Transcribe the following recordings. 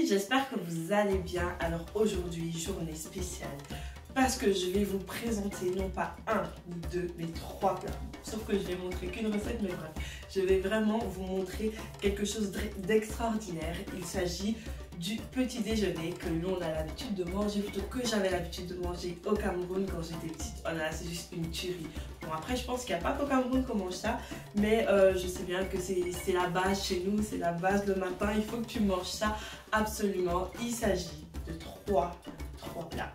amis, j'espère que vous allez bien. Alors aujourd'hui, journée spéciale, parce que je vais vous présenter non pas un ou deux, mais trois plats. Sauf que je vais montrer qu'une recette, mais bref, je vais vraiment vous montrer quelque chose d'extraordinaire. Il s'agit du petit déjeuner que l'on a l'habitude de manger, plutôt que j'avais l'habitude de manger au Cameroun quand j'étais petite. Oh là là, c'est juste une tuerie. Bon, après, je pense qu'il n'y a pas qu'au Cameroun qu'on mange ça, mais je sais bien que c'est la base chez nous, c'est la base le matin. Il faut que tu manges ça absolument. Il s'agit de trois plats.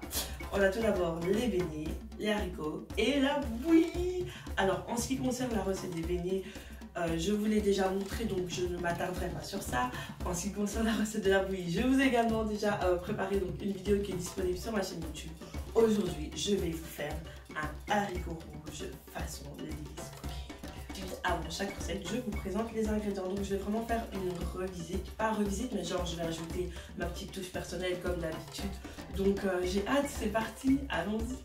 On a tout d'abord les beignets, les haricots et la bouillie. Alors, en ce qui concerne la recette des beignets, je vous l'ai déjà montré, donc je ne m'attarderai pas sur ça. En ce qui concerne la recette de la bouillie, je vous ai également déjà préparé donc, une vidéo qui est disponible sur ma chaîne YouTube. Aujourd'hui, je vais vous faire un haricot rouge façon Lise Cooking. Avant chaque recette, je vous présente les ingrédients. Donc je vais vraiment faire une revisite, pas revisite, mais genre je vais ajouter ma petite touche personnelle comme d'habitude. Donc j'ai hâte, c'est parti, allons-y.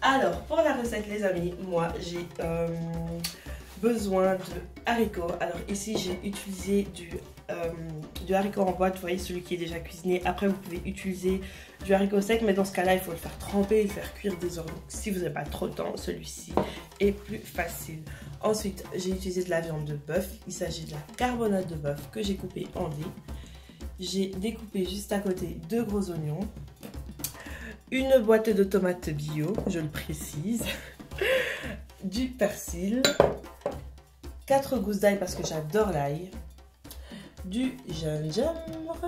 Alors pour la recette les amis, moi j'ai besoin de haricots. Alors ici j'ai utilisé du haricot en boîte, vous voyez celui qui est déjà cuisiné. Après vous pouvez utiliser du haricot sec, mais dans ce cas là il faut le faire tremper et le faire cuire des heures. Donc si vous n'avez pas trop de temps, celui-ci est plus facile. Ensuite j'ai utilisé de la viande de bœuf, il s'agit de la carbonate de bœuf que j'ai coupée en dés. J'ai découpé juste à côté 2 gros oignons, une boîte de tomates bio, je le précise, du persil, 4 gousses d'ail parce que j'adore l'ail, du gingembre,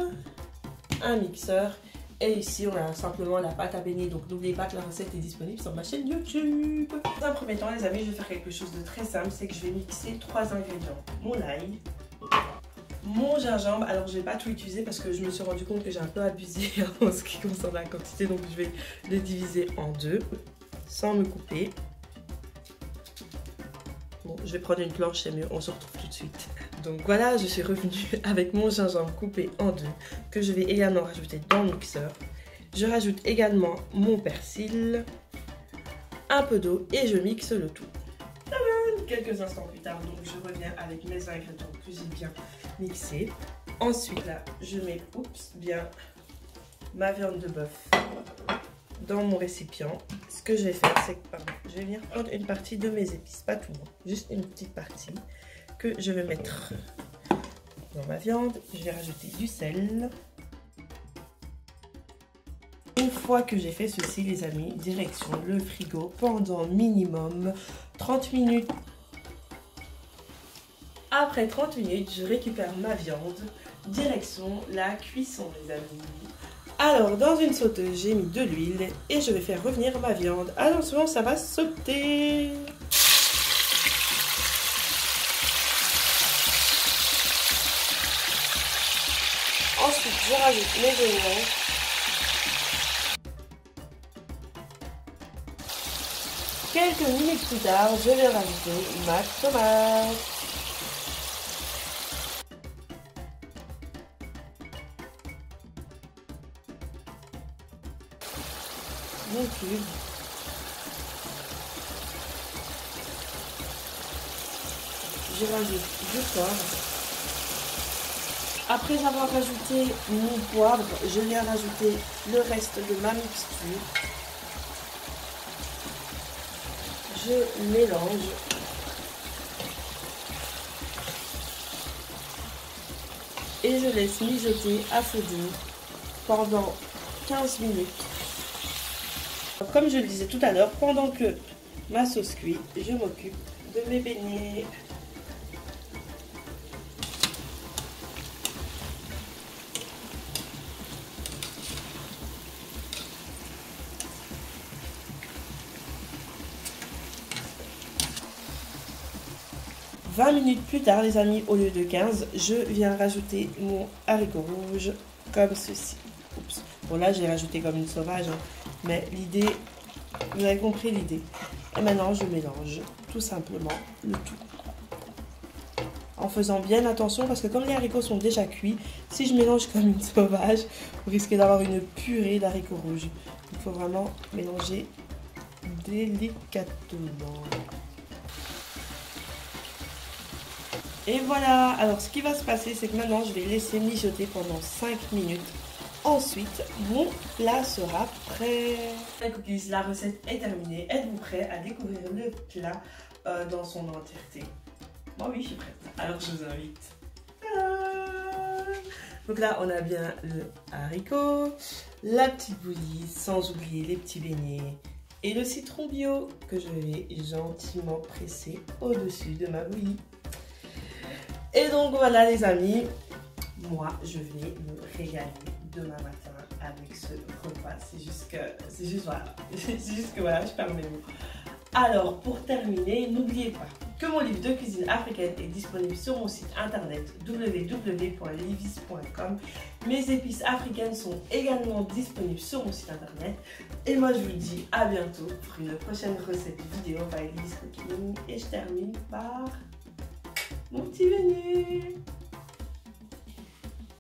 un mixeur et ici on a simplement la pâte à beignets. Donc n'oubliez pas que la recette est disponible sur ma chaîne YouTube. Dans un premier temps les amis, je vais faire quelque chose de très simple, c'est que je vais mixer 3 ingrédients. Mon ail, mon gingembre, alors je vais pas tout utiliser parce que je me suis rendu compte que j'ai un peu abusé en ce qui concerne la quantité, donc je vais le diviser en 2 sans me couper. Bon, je vais prendre une planche, c'est mieux, on se retrouve tout de suite. Donc voilà, je suis revenue avec mon gingembre coupé en 2 que je vais également rajouter dans le mixeur. Je rajoute également mon persil, un peu d'eau et je mixe le tout. Quelques instants plus tard, donc je reviens avec mes ingrédients que j'ai bien mixés. Ensuite là, je mets bien ma viande de bœuf dans mon récipient. Ce que je vais faire, c'est que je vais venir prendre une partie de mes épices, pas tout, juste une petite partie que je vais mettre dans ma viande. Je vais rajouter du sel. Une fois que j'ai fait ceci les amis, direction le frigo pendant minimum 30 minutes. Après 30 minutes, je récupère ma viande, direction la cuisson les amis. Alors dans une sauteuse, j'ai mis de l'huile et je vais faire revenir ma viande. Attention, ça va sauter. Ensuite, je rajoute mes oignons. Quelques minutes plus tard, je vais rajouter ma tomate. Mon cube. Je rajoute du poivre. Après avoir rajouté mon poivre, je viens rajouter le reste de ma mixture. Je mélange. Et je laisse mijoter à feu doux pendant 15 minutes. Comme je le disais tout à l'heure, pendant que ma sauce cuit, je m'occupe de mes beignets. « 20 minutes plus tard, les amis, au lieu de 15, je viens rajouter mon haricot rouge comme ceci. Oups. Bon, là, j'ai rajouté comme une sauvage, hein, mais l'idée, vous avez compris l'idée. Et maintenant, je mélange tout simplement le tout. En faisant bien attention, parce que comme les haricots sont déjà cuits, si je mélange comme une sauvage, vous risquez d'avoir une purée d'haricots rouges. Il faut vraiment mélanger délicatement. Et voilà, alors ce qui va se passer, c'est que maintenant je vais laisser mijoter pendant 5 minutes. Ensuite, mon plat sera prêt. Les cookies, la recette est terminée. Êtes-vous prêts à découvrir le plat dans son entièreté? Moi oui, je suis prête. Alors je vous invite. Donc là, on a bien le haricot, la petite bouillie, sans oublier les petits beignets et le citron bio que je vais gentiment presser au-dessus de ma bouillie. Et donc voilà les amis, moi je vais me régaler demain matin avec ce repas. C'est juste que voilà, je perds mes mots. Alors pour terminer, n'oubliez pas que mon livre de cuisine africaine est disponible sur mon site internet www.livis.com. Mes épices africaines sont également disponibles sur mon site internet. Et moi je vous dis à bientôt pour une prochaine recette vidéo by Livis Cooking. Et je termine par mon petit beignet.